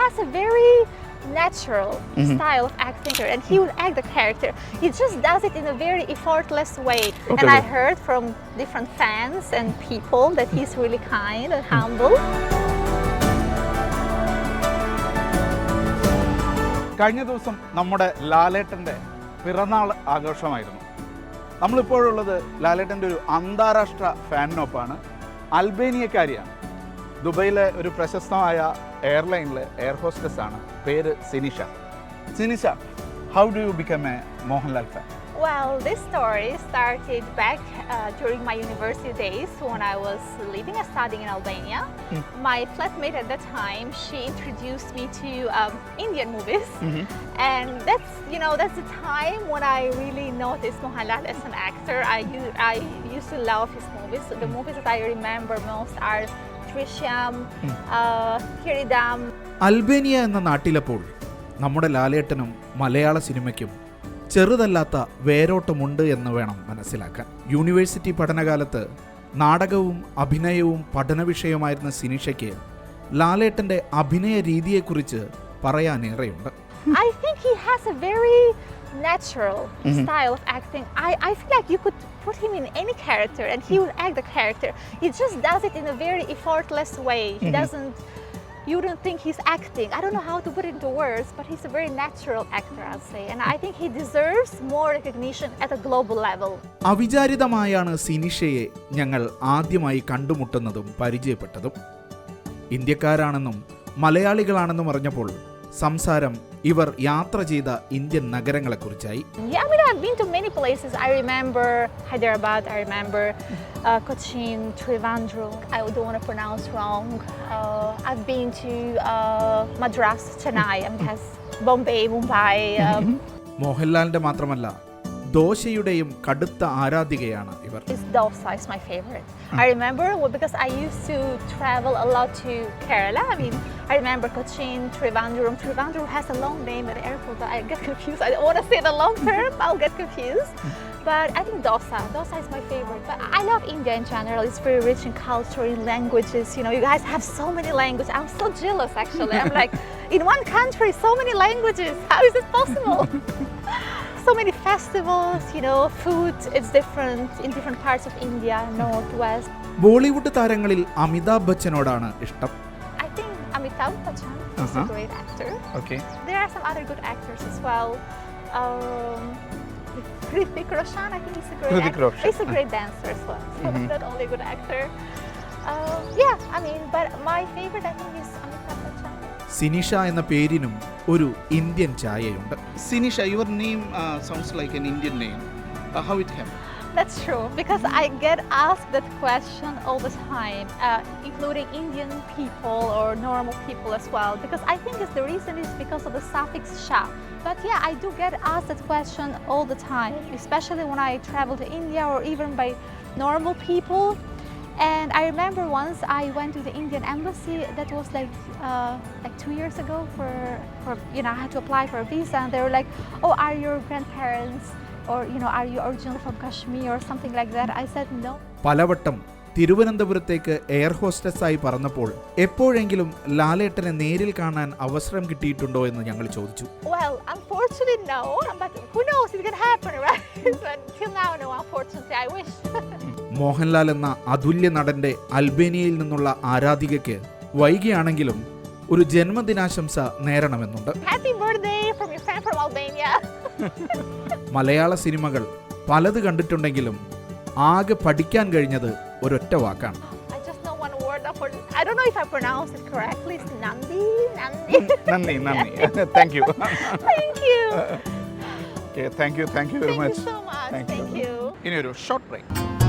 has a very natural style of acting, and he would act the character. He just does it in a very effortless way. Okay. And I heard from different fans and people that he's really kind and humble. കഴിഞ്ഞ ദിവസം നമ്മുടെ ലാലേട്ടൻ്റെ പിറന്നാൾ ആഘോഷമായിരുന്നു. നമ്മളിപ്പോഴുള്ളത് ലാലേട്ടൻ്റെ ഒരു അന്താരാഷ്ട്ര ഫാനിനൊപ്പമാണ്. അൽബേനിയക്കാരിയാണ്. ദുബൈയിലെ ഒരു പ്രശസ്തമായ എയർലൈനിലെ എയർ ഹോസ്റ്റസ് ആണ്. പേര് Sinisha. Sinisha, how do you become A Mohanlal fan? Well, this story started back during my university days when I was living and studying in Albania. My flatmate at that time, she introduced me to Indian movies. And that's the time when I really noticed Mohanlal as an actor. I used to love his movies. The movies that I remember most are Trishyam, Kiridam. Albania എന്ന നാട്ടിലപ്പോൾ നമ്മുടെ ലാലേട്ടനും മലയാള സിനിമയ്ക്കും ചെറുതല്ലാത്ത വേരോട്ടമുണ്ട് എന്ന് വേണം മനസ്സിലാക്കാൻ. University പഠനകാലത്ത് നാടകവും അഭിനയവും പഠന വിഷയമായിരുന്ന സിനിഷയ്ക്ക് ലാലേട്ടൻ്റെ അഭിനയ രീതിയെക്കുറിച്ച് പറയാനേറെയുണ്ട്. I think he has a very natural style of acting. I feel like you could put him in any character and he would act the character. He just does it in a very effortless way. He doesn't, you don't think he's acting. I don't know how to put it into words, but he's a very natural actor, I'd say. And I think he deserves more recognition at a global level. അവിചാരിതമായാണ് സിനിഷയെ ഞങ്ങൾ ആദ്യമായി കണ്ടുമുട്ടുന്നതും പരിചയപ്പെട്ടതും. ഇന്ത്യക്കാരാണെന്നും മലയാളികളാണെന്നും അറിഞ്ഞപ്പോൾ സംസാരം ഇവർ യാത്ര ചെയ്ത Indian നഗരങ്ങളെക്കുറിച്ചായി. Yeah, I mean, I've been to many places. I remember Hyderabad, I remember Cochin, Trivandrum. I don't want to pronounce wrong. I've been to Madras, Chennai, Bombay, Mumbai. മോഹൻലാലിന്റെ മാത്രമല്ല ദോശയുടെയും കടുത്ത ആരാധികയാണ് ഇവർ. His dosa is my favorite. I remember because I used to travel a lot to Kerala. I mean, I remember Cochin, Trivandrum. Trivandrum has a long name at the airport, but I get confused. I don't want to say the long term. I'll get confused. But I think dosa is my favorite. But I love India in general. It's very rich in culture, in languages. You know, you guys have so many languages. I'm so jealous, actually. I'm like, in one country, so many languages. How is it possible? So many festivals, you know, food is different in different parts of India, north, west. Bollywood താരങ്ങളിൽ അമിതാഭ് ബച്ചനോടാണ് ഇഷ്ടം. I think Amitabh Bachchan is a great actor. Okay. There are some other good actors as well. Hrithik Roshan, I think he's a great Hrithik actor. Roshan. He's a great dancer as well. So not only a good actor. Yeah, I mean, but my favorite I think is Amitabh Bachchan. Sinisha എന്ന പേരിനും ഒരു Indian ഛായയുണ്ട്. Sinisha, your name sounds like an Indian name. How it happened? That's true, because I get asked that question all the time, including Indian people or normal people as well, because I think the reason is because of the suffix sha. But yeah, I do get asked that question all the time, especially when I travel to India or even by normal people. And I remember once I went to the Indian embassy, that was like 2 years ago, for you know, I had to apply for a visa, and they were like, oh, are your grandparents, or you know, are you originally from Kashmir or something like that? I said no. പലവട്ടം തിരുവനന്തപുരത്തേക്ക് air ഹോസ്റ്റസായി പറന്നപ്പോൾ എപ്പോഴെങ്കിലും ലാലേട്ടനെ നേരിൽ കാണാൻ അവസരം കിട്ടിയിട്ടുണ്ടോ എന്ന് ഞങ്ങൾ ചോദിച്ചു. Well, unfortunately no, but who knows, it can happen, right? But till now, no, unfortunately, I wish. Mohanlal എന്ന അതുല്യ നടന്റെ അൽബേനിയയിൽ നിന്നുള്ള ആരാധികയ്ക്ക് വൈകിയാണെങ്കിലും ഒരു ജന്മദിനാശംസ നേരണമെന്നുണ്ട്. Happy birthday from your fan from Albania. മലയാള സിനിമകൾ പലത് കണ്ടിട്ടുണ്ടെങ്കിലും ആകെ പഠിക്കാൻ കഴിഞ്ഞത് ഒരൊറ്റ വാക്കാണ്. I just know one word for this. I don't know if I pronounce it correctly. It's Nandi. Nandi. Thank you. Thank you. Okay, thank you very much. Thank you so much. Thank you. ഇനി ഒരു short break.